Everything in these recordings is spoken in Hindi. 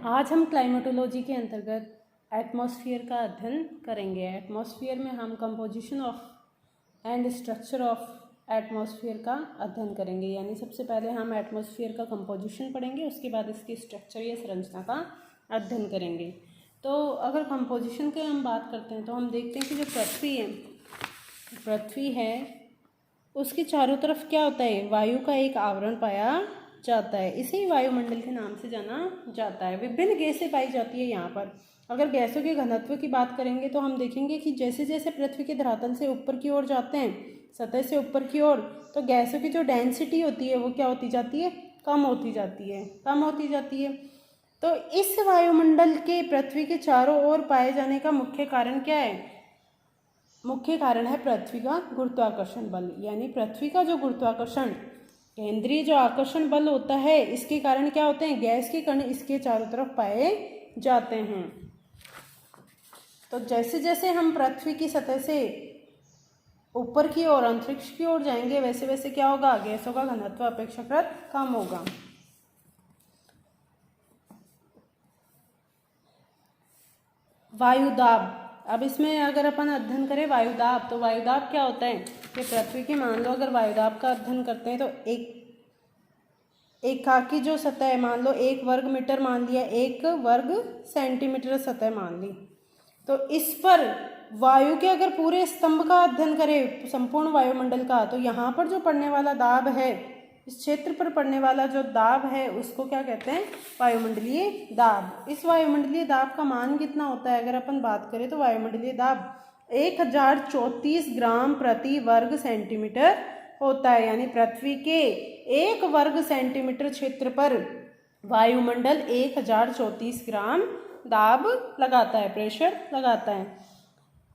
आज हम क्लाइमेटोलॉजी के अंतर्गत एटमॉस्फेयर का अध्ययन करेंगे। एटमॉस्फेयर में हम composition of and structure of atmosphere का अध्ययन करेंगे। यानी सबसे पहले हम एटमॉस्फेयर का कंपोजिशन पढ़ेंगे, उसके बाद इसकी स्ट्रक्चर या संरचना का अध्ययन करेंगे। तो अगर कंपोजिशन की हम बात करते हैं तो हम देखते हैं कि जो पृथ्वी है उसके चारों तरफ क्या होता है, वायु का एक आवरण पाया जाता है। इसे ही वायुमंडल के नाम से जाना जाता है। विभिन्न गैसें पाई जाती है यहाँ पर। अगर गैसों के घनत्व की बात करेंगे तो हम देखेंगे कि जैसे जैसे पृथ्वी के धरातल से ऊपर की ओर जाते हैं, सतह से ऊपर की ओर, तो गैसों की जो डेंसिटी होती है वो क्या होती जाती है, कम होती जाती है। तो इस वायुमंडल के पृथ्वी के चारों ओर पाए जाने का मुख्य कारण क्या है? मुख्य कारण है पृथ्वी का गुरुत्वाकर्षण बल। यानी पृथ्वी का जो गुरुत्वाकर्षण, केंद्रीय जो आकर्षण बल होता है, इसके कारण क्या होते हैं, गैस के कण इसके चारों तरफ पाए जाते हैं। तो जैसे जैसे हम पृथ्वी की सतह से ऊपर की ओर अंतरिक्ष की ओर जाएंगे, वैसे वैसे क्या होगा, गैसों का घनत्व अपेक्षाकृत कम होगा। वायुदाब, अब इसमें अगर अपन अध्ययन करें वायुदाब, तो वायुदाब क्या होता है कि पृथ्वी की मान लो अगर वायुदाब का अध्ययन करते हैं तो एकाकी जो सतह है, मान लो 1 वर्ग मीटर मान लिया, 1 वर्ग सेंटीमीटर सतह मान ली, तो इस पर वायु के अगर पूरे स्तंभ का अध्ययन करें, संपूर्ण वायुमंडल का, तो यहाँ पर जो पड़ने वाला दाब है, इस क्षेत्र पर पड़ने वाला जो दाब है उसको क्या कहते हैं, वायुमंडलीय दाब। इस वायुमंडलीय दाब का मान कितना होता है अगर अपन बात करें तो वायुमंडलीय दाब 1034 ग्राम प्रति वर्ग सेंटीमीटर होता है। यानी पृथ्वी के 1 वर्ग सेंटीमीटर क्षेत्र पर वायुमंडल 1034 ग्राम दाब लगाता है, प्रेशर लगाता है।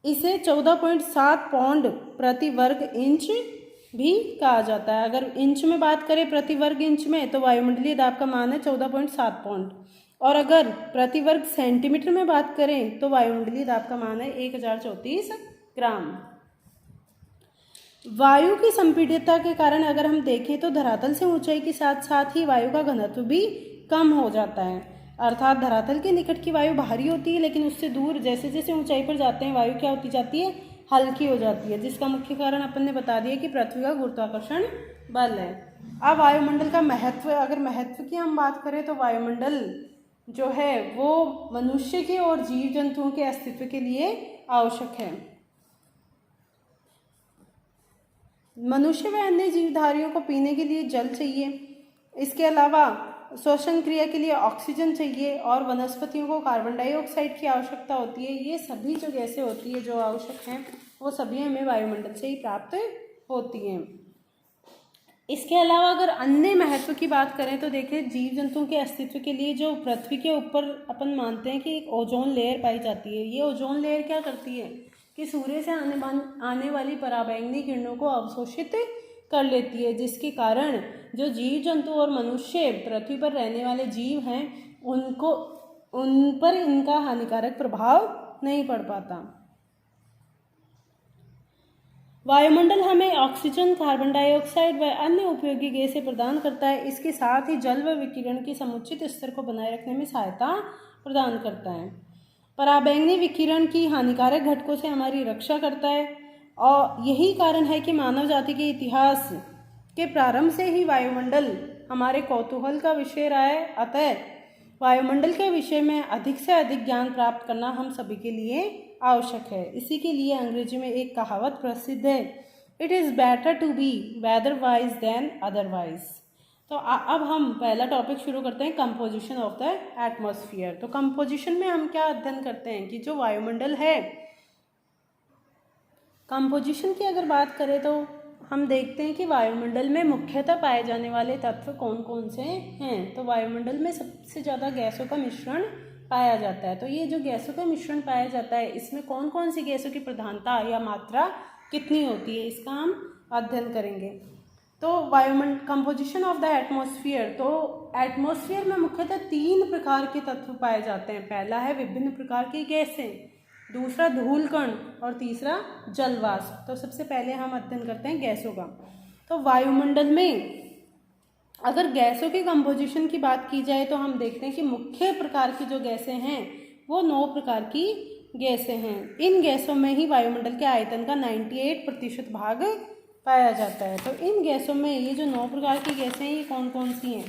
इसे 14.7 पाउंड प्रति वर्ग इंच भी कहा जाता है। अगर इंच में बात करें प्रति वर्ग इंच में, तो वायुमंडलीय दाब का मान है 14.7 पाउंड, और अगर प्रति वर्ग सेंटीमीटर में बात करें तो वायुमंडलीय दाब का मान है 1034 ग्राम। वायु की संपीड्यता के कारण अगर हम देखें तो धरातल से ऊंचाई के साथ साथ ही वायु का घनत्व भी कम हो जाता है। अर्थात धरातल के निकट की वायु भारी होती है, लेकिन उससे दूर जैसे जैसे ऊंचाई पर जाते हैं वायु क्या होती जाती है, हल्की हो जाती है, जिसका मुख्य कारण अपन ने बता दिया कि पृथ्वी का गुरुत्वाकर्षण बल है। अब वायुमंडल का महत्व, अगर महत्व की हम बात करें तो वायुमंडल जो है वो मनुष्य के और जीव जंतुओं के अस्तित्व के लिए आवश्यक है। मनुष्य व अन्य जीवधारियों को पीने के लिए जल चाहिए, इसके अलावा श्वसन क्रिया के लिए ऑक्सीजन चाहिए, और वनस्पतियों को कार्बन डाइऑक्साइड की आवश्यकता होती है। ये सभी जो गैसें होती है जो आवश्यक हैं वो सभी हमें वायुमंडल से ही प्राप्त होती हैं। इसके अलावा अगर अन्य महत्व की बात करें तो देखिए, जीव जंतुओं के अस्तित्व के लिए जो पृथ्वी के ऊपर अपन मानते हैं कि एक ओजोन लेयर पाई जाती है। ये ओजोन लेयर क्या करती है कि सूर्य से आने वाली पराबैंगनी किरणों को अवशोषित कर लेती है, जिसके कारण जो जीव जंतु और मनुष्य, पृथ्वी पर रहने वाले जीव हैं, उन पर इनका हानिकारक प्रभाव नहीं पड़ पाता। वायुमंडल हमें ऑक्सीजन, कार्बन डाइऑक्साइड व अन्य उपयोगी गैसें प्रदान करता है। इसके साथ ही जल व विकिरण के समुचित स्तर को बनाए रखने में सहायता प्रदान करता है। पराबैंगनी विकिरण की हानिकारक घटकों से हमारी रक्षा करता है, और यही कारण है कि मानव जाति के इतिहास के प्रारंभ से ही वायुमंडल हमारे कौतूहल का विषय रहा है। अतः वायुमंडल के विषय में अधिक से अधिक ज्ञान प्राप्त करना हम सभी के लिए आवश्यक है। इसी के लिए अंग्रेजी में एक कहावत प्रसिद्ध है, it is better to be weatherwise than otherwise. तो अब हम पहला टॉपिक शुरू करते हैं, कंपोजिशन ऑफ द एटमॉस्फेयर। तो कंपोजिशन में हम क्या अध्ययन करते हैं कि जो वायुमंडल है, कंपोजिशन की अगर बात करें तो हम देखते हैं कि वायुमंडल में मुख्यतः पाए जाने वाले तत्व कौन कौन से हैं। तो वायुमंडल में सबसे ज़्यादा गैसों का मिश्रण पाया जाता है। तो ये जो गैसों का मिश्रण पाया जाता है, इसमें कौन कौन सी गैसों की प्रधानता या मात्रा कितनी होती है, इसका हम अध्ययन करेंगे। तो वायुमंडल, कंपोजिशन ऑफ द एटमॉस्फेयर, तो एटमॉस्फेयर में मुख्यतः 3 प्रकार के तत्व पाए जाते हैं। पहला है विभिन्न प्रकार की गैसें, दूसरा धूल कण, और तीसरा जलवाष्प। तो सबसे पहले हम अध्ययन करते हैं गैसों का। तो वायुमंडल में अगर गैसों की कंपोजिशन की बात की जाए तो हम देखते हैं कि मुख्य प्रकार की जो गैसें हैं वो 9 प्रकार की गैसें हैं। इन गैसों में ही वायुमंडल के आयतन का 98% भाग पाया जाता है। तो इन गैसों में ये जो 9 प्रकार की गैसें हैं ये कौन कौन सी हैं?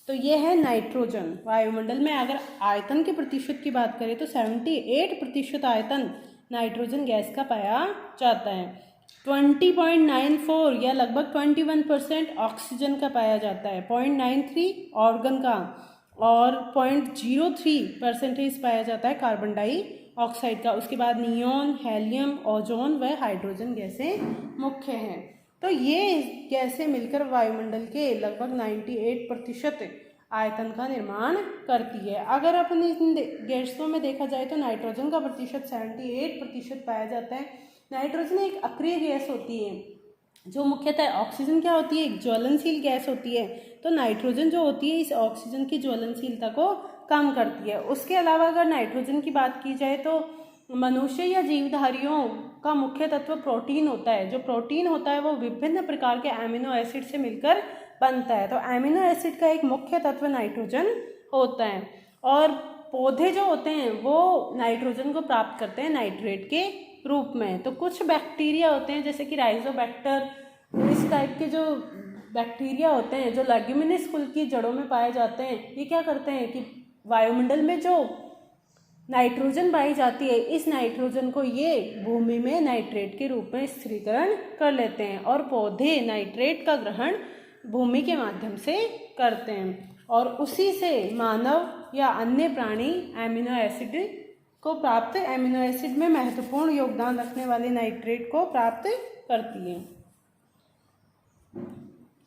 तो ये है नाइट्रोजन। वायुमंडल में अगर आयतन के प्रतिशत की बात करें तो 78% आयतन नाइट्रोजन गैस का पाया जाता है। 20.94 या लगभग 21% ऑक्सीजन का पाया जाता है, 0.93 ऑर्गन का, और 0.03% पाया जाता है कार्बन डाइऑक्साइड का। उसके बाद नियोन, हेलियम, ओजोन व हाइड्रोजन गैसें मुख्य हैं। तो ये गैसें मिलकर वायुमंडल के लगभग 98% आयतन का निर्माण करती है। अगर अपन इन गैसों में देखा जाए तो नाइट्रोजन का प्रतिशत 78% पाया जाता है। नाइट्रोजन एक अक्रिय गैस होती है जो मुख्यतः, ऑक्सीजन क्या होती है, एक ज्वलनशील गैस होती है। तो नाइट्रोजन जो होती है इस ऑक्सीजन की ज्वलनशीलता को कम करती है। उसके अलावा अगर नाइट्रोजन की बात की जाए तो मनुष्य या जीवधारियों का मुख्य तत्व प्रोटीन होता है। जो प्रोटीन होता है वो विभिन्न प्रकार के एमिनो एसिड से मिलकर बनता है। तो एमिनो एसिड का एक मुख्य तत्व नाइट्रोजन होता है। और पौधे जो होते हैं वो नाइट्रोजन को प्राप्त करते हैं नाइट्रेट के रूप में। तो कुछ बैक्टीरिया होते हैं जैसे कि राइजोबैक्टर, इस टाइप के जो बैक्टीरिया होते हैं जो लेग्यूमिनस कुल की जड़ों में पाए जाते हैं, ये क्या करते हैं कि वायुमंडल में जो नाइट्रोजन पाई जाती है इस नाइट्रोजन को ये भूमि में नाइट्रेट के रूप में स्थिरीकरण कर लेते हैं और पौधे नाइट्रेट का ग्रहण भूमि के माध्यम से करते हैं और उसी से मानव या अन्य प्राणी एमिनो एसिड को प्राप्त, एमिनो एसिड में महत्वपूर्ण योगदान रखने वाले नाइट्रेट को प्राप्त करती है।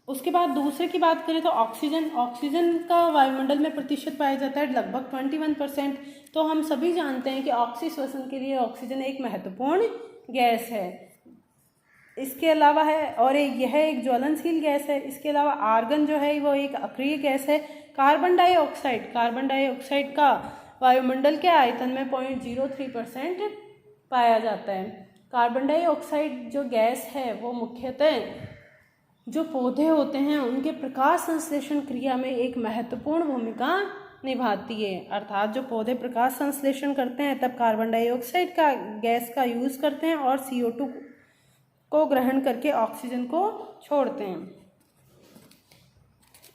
उसके बाद दूसरे की बात करें तो ऑक्सीजन। ऑक्सीजन का वायुमंडल में प्रतिशत पाया जाता है लगभग 21%। तो हम सभी जानते हैं कि ऑक्सीजन श्वसन के लिए ऑक्सीजन एक महत्वपूर्ण गैस है। इसके अलावा है और यह एक ज्वलनशील गैस है। इसके अलावा आर्गन जो है वो एक अक्रिय गैस है। कार्बन डाइऑक्साइड का वायुमंडल के आयतन में 0.03% पाया जाता है। कार्बन डाइऑक्साइड जो गैस है वो मुख्यतः जो पौधे होते हैं उनके प्रकाश संश्लेषण क्रिया में एक महत्वपूर्ण भूमिका निभाती है। अर्थात जो पौधे प्रकाश संश्लेषण करते हैं तब कार्बन डाइऑक्साइड का गैस का यूज़ करते हैं और CO2 को ग्रहण करके ऑक्सीजन को छोड़ते हैं।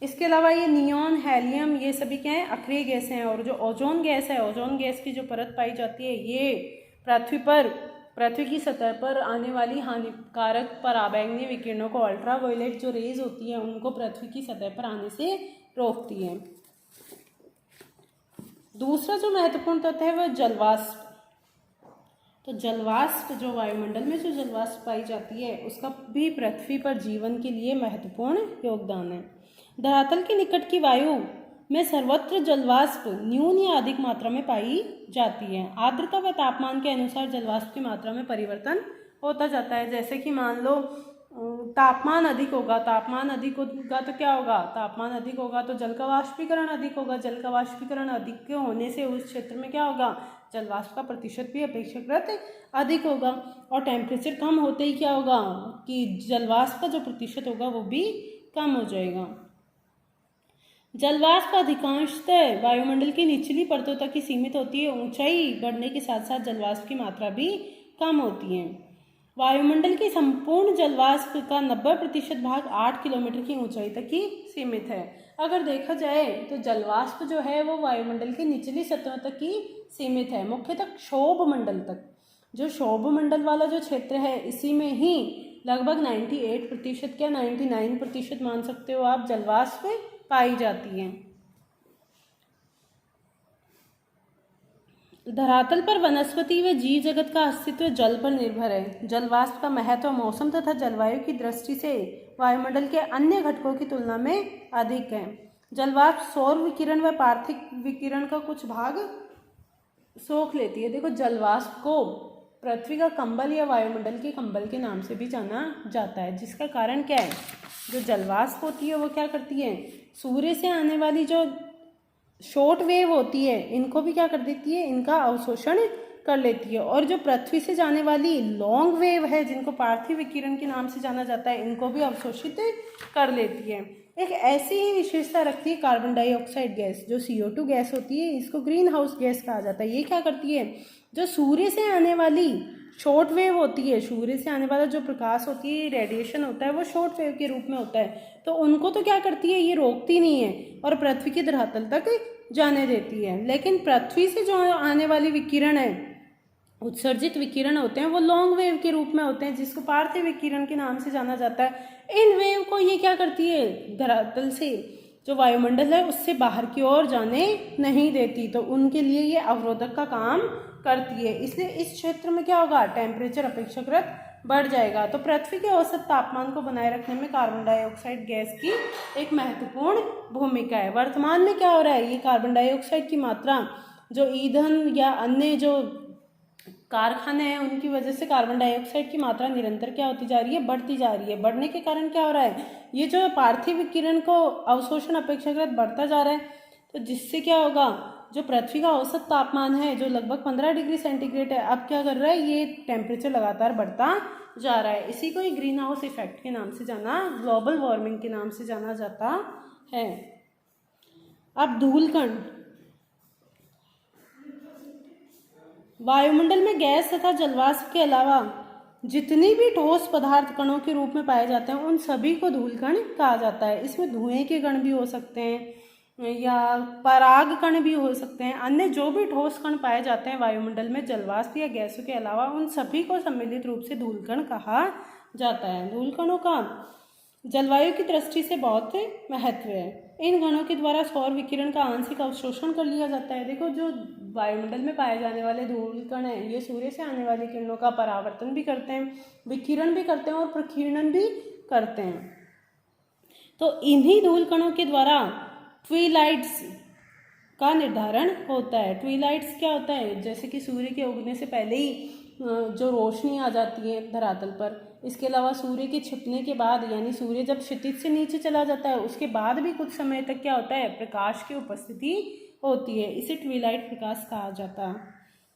इसके अलावा ये नियोन, हेलियम, ये सभी क्या हैं, अक्रिय गैसें हैं। और जो ओजोन गैस है, ओजोन गैस की जो परत पाई जाती है ये पृथ्वी की सतह पर आने वाली हानिकारक पराबैंगनी विकिरणों को, अल्ट्रावायलेट जो रेज होती है उनको पृथ्वी की सतह पर आने से रोकती है। दूसरा जो महत्वपूर्ण तत्व है वह जलवाष्प। तो जलवाष्प जो वायुमंडल में जो जलवाष्प पाई जाती है उसका भी पृथ्वी पर जीवन के लिए महत्वपूर्ण योगदान है। धरातल के निकट की वायु में सर्वत्र जलवाष्प न्यून या अधिक मात्रा में पाई जाती है। आर्द्रता व तापमान के अनुसार जलवाष्प की मात्रा में परिवर्तन होता जाता है। जैसे कि मान लो तापमान अधिक होगा तो क्या होगा, तापमान अधिक होगा तो जल का वाष्पीकरण अधिक होगा। जल का वाष्पीकरण अधिक होने से उस क्षेत्र में क्या होगा, जलवाष्प का प्रतिशत भी अपेक्षाकृत अधिक होगा। और टेम्परेचर कम होते ही क्या होगा कि जलवाष्प का जो प्रतिशत होगा वो भी कम हो जाएगा। जलवाष्प अधिकांशतः वायुमंडल की निचली परतों तक ही सीमित होती है। ऊंचाई बढ़ने के साथ साथ जलवाष्प की मात्रा भी कम होती है। वायुमंडल की संपूर्ण जलवाष्प का 90% भाग 8 किलोमीटर की ऊंचाई तक ही सीमित है। अगर देखा जाए तो जलवाष्प जो है वो वायुमंडल की निचली सतह तक ही सीमित है, मुख्यतः क्षोभ मंडल तक। जो क्षोभ मंडल वाला जो क्षेत्र है इसी में ही लगभग 98% या 99% मान सकते हो आप जलवाष्प पाई जाती है। धरातल पर वनस्पति व जीव जगत का अस्तित्व जल पर निर्भर है। जलवाष्प का महत्व मौसम तथा जलवायु की दृष्टि से वायुमंडल के अन्य घटकों की तुलना में अधिक है। जलवाष्प सौर विकिरण व पार्थिव विकिरण का कुछ भाग सोख लेती है। देखो, जलवाष्प को पृथ्वी का कंबल या वायुमंडल के कंबल के नाम से भी जाना जाता है, जिसका कारण क्या है, जो जलवाष्प होती है वो क्या करती है, सूर्य से आने वाली जो शॉर्ट वेव होती है इनको भी क्या कर देती है, इनका अवशोषण कर लेती है। और जो पृथ्वी से जाने वाली लॉन्ग वेव है जिनको पार्थिव विकिरण के नाम से जाना जाता है, इनको भी अवशोषित कर लेती है। एक ऐसी ही विशेषता रखती है कार्बन डाइऑक्साइड गैस, जो CO2 गैस होती है, इसको ग्रीन हाउस गैस कहा जाता है। ये क्या करती है, जो सूर्य से आने वाली शॉर्ट वेव होती है, सूर्य से आने वाला जो प्रकाश होती है, रेडिएशन होता है, वो शॉर्ट वेव के रूप में होता है, तो उनको तो क्या करती है, ये रोकती नहीं है और पृथ्वी की धरातल तक जाने देती है। लेकिन पृथ्वी से जो आने वाली विकिरण है, उत्सर्जित विकिरण होते हैं, वो लॉन्ग वेव के रूप में होते हैं, जिसको पार्थिव विकिरण के नाम से जाना जाता है। इन वेव को ये क्या करती है, धरातल से जो वायुमंडल है उससे बाहर की ओर जाने नहीं देती, तो उनके लिए ये अवरोधक का काम करती है। इसलिए इस क्षेत्र में क्या होगा, टेम्परेचर अपेक्षाकृत बढ़ जाएगा। तो पृथ्वी के औसत तापमान को बनाए रखने में कार्बन डाइऑक्साइड गैस की एक महत्वपूर्ण भूमिका है। वर्तमान में क्या हो रहा है, ये कार्बन डाइऑक्साइड की मात्रा जो ईंधन या अन्य जो कारखाने हैं उनकी वजह से कार्बन डाइऑक्साइड की मात्रा निरंतर क्या होती जा रही है, बढ़ती जा रही है। बढ़ने के कारण क्या हो रहा है, ये जो पार्थिव विकिरण को अवशोषण अपेक्षाकृत बढ़ता जा रहा है, तो जिससे क्या होगा, जो पृथ्वी का औसत तापमान है जो लगभग 15 डिग्री सेंटीग्रेड है, अब क्या कर रहा है, ये टेम्परेचर लगातार बढ़ता जा रहा है। इसी को ही ग्रीन हाउस इफेक्ट के नाम से जाना, ग्लोबल वार्मिंग के नाम से जाना जाता है। अब धूलकण, वायुमंडल में गैस तथा जलवाष्प के अलावा जितनी भी ठोस पदार्थ कणों के रूप में पाए जाते हैं, उन सभी को धूलकण कहा जाता है। इसमें धुएं के कण भी हो सकते हैं या पराग कण भी हो सकते हैं। अन्य जो भी ठोस कण पाए जाते हैं वायुमंडल में जलवाष्प या गैसों के अलावा, उन सभी को सम्मिलित रूप से धूलकण कहा जाता है। धूलकणों का जलवायु की दृष्टि से बहुत महत्व है। इन कणों के द्वारा सौर विकिरण का आंशिक अवशोषण कर लिया जाता है। देखो, जो वायुमंडल में पाए जाने वाले धूलकण हैं, ये सूर्य से आने वाली किरणों का परावर्तन भी करते हैं, विकिरण भी करते हैं और प्रकीर्णन भी करते हैं। तो इन्हीं धूलकणों के द्वारा ट्विलाइट्स का निर्धारण होता है। ट्विलाइट्स क्या होता है, जैसे कि सूर्य के उगने से पहले ही जो रोशनी आ जाती है धरातल पर, इसके अलावा सूर्य के छिपने के बाद, यानी सूर्य जब क्षितिज से नीचे चला जाता है उसके बाद भी कुछ समय तक क्या होता है, प्रकाश की उपस्थिति होती है। इसे ट्विलाइट प्रकाश कहा जाता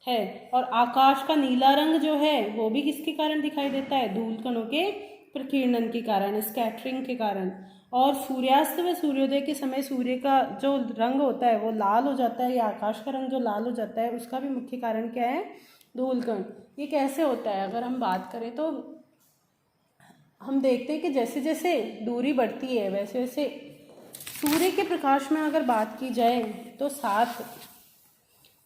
है। और आकाश का नीला रंग जो है वो भी किसके कारण दिखाई देता है, धूलकणों के प्रकीर्णन के कारण, स्कैटरिंग के कारण। और सूर्यास्त व सूर्योदय के समय सूर्य का जो रंग होता है वो लाल हो जाता है, या आकाश का रंग जो लाल हो जाता है, उसका भी मुख्य कारण क्या है, धूलकण। ये कैसे होता है, अगर हम बात करें तो हम देखते हैं कि जैसे जैसे दूरी बढ़ती है वैसे वैसे सूर्य के प्रकाश में अगर बात की जाए तो 7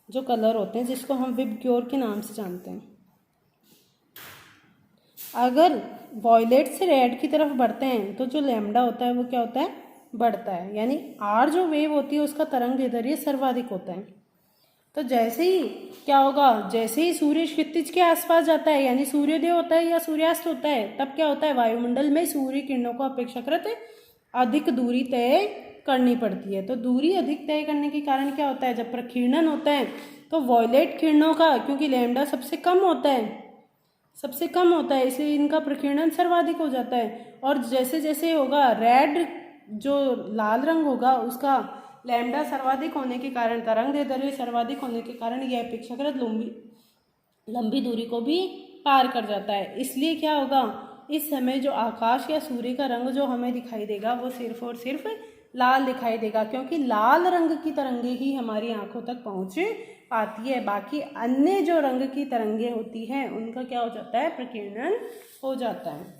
जो कलर होते हैं, जिसको हम विबग्योर के नाम से जानते हैं, अगर वॉयलेट से रेड की तरफ बढ़ते हैं तो जो लैम्डा होता है वो क्या होता है, बढ़ता है। यानी आर जो वेव होती है उसका तरंग दैर्ध्य सर्वाधिक होता है। तो जैसे ही क्या होगा, जैसे ही सूर्य क्षितिज के आसपास जाता है, यानी सूर्योदय होता है या सूर्यास्त होता है, तब क्या होता है, वायुमंडल में सूर्य किरणों को अपेक्षाकृत अधिक दूरी तय करनी पड़ती है। तो दूरी अधिक तय करने के कारण क्या होता है, जब प्रकीर्णन होता है तो वॉयलेट किरणों का, क्योंकि लैम्डा सबसे कम होता है, इसलिए इनका प्रकीर्णन सर्वाधिक हो जाता है। और जैसे जैसे होगा, रेड जो लाल रंग होगा उसका लैम्डा सर्वाधिक होने के कारण, तरंग दैर्ध्य सर्वाधिक होने के कारण यह अपेक्षाकृत लंबी दूरी को भी पार कर जाता है। इसलिए क्या होगा, इस समय जो आकाश या सूर्य का रंग जो हमें दिखाई देगा वो सिर्फ और सिर्फ लाल दिखाई देगा, क्योंकि लाल रंग की तरंगे ही हमारी आंखों तक पहुंच पाती है। बाकी अन्य जो रंग की तरंगे होती हैं उनका क्या हो जाता है, प्रकीर्णन हो जाता है।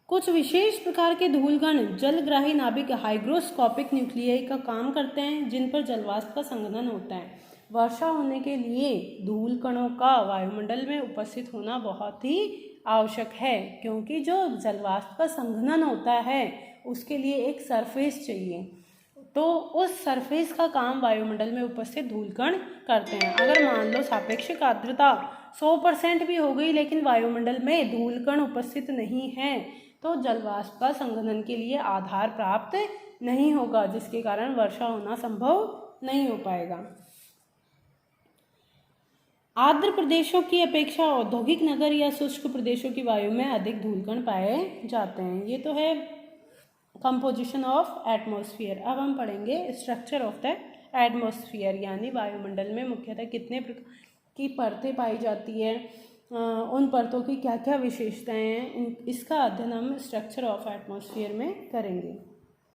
कुछ विशेष प्रकार के धूलकण जलग्राही नाभिक हाइग्रोस्कोपिक न्यूक्लियाई का काम करते हैं, जिन पर जलवाष्प का संघनन होता है। वर्षा होने के लिए धूलकणों का वायुमंडल में उपस्थित होना बहुत ही आवश्यक है, क्योंकि जो जलवाष्प का संघनन होता है उसके लिए एक सरफेस चाहिए, तो उस सरफेस का काम वायुमंडल में उपस्थित धूलकण करते हैं। अगर मान लो सापेक्षिक आर्द्रता 100% भी हो गई लेकिन वायुमंडल में धूलकण उपस्थित नहीं है, तो जलवाष्प का संघनन के लिए आधार प्राप्त नहीं होगा, जिसके कारण वर्षा होना संभव नहीं हो पाएगा। आर्द्र प्रदेशों की अपेक्षा औद्योगिक नगर या शुष्क प्रदेशों की वायु में अधिक धूलकण पाए जाते हैं। ये तो है कंपोजिशन ऑफ एटमॉस्फेयर। अब हम पढ़ेंगे स्ट्रक्चर ऑफ द एटमॉस्फेयर, यानी वायुमंडल में मुख्यतः कितने प्रकार की परतें पाई जाती है, उन परतों की क्या क्या विशेषताएं हैं, इसका अध्ययन हम स्ट्रक्चर ऑफ एटमॉस्फेयर में करेंगे।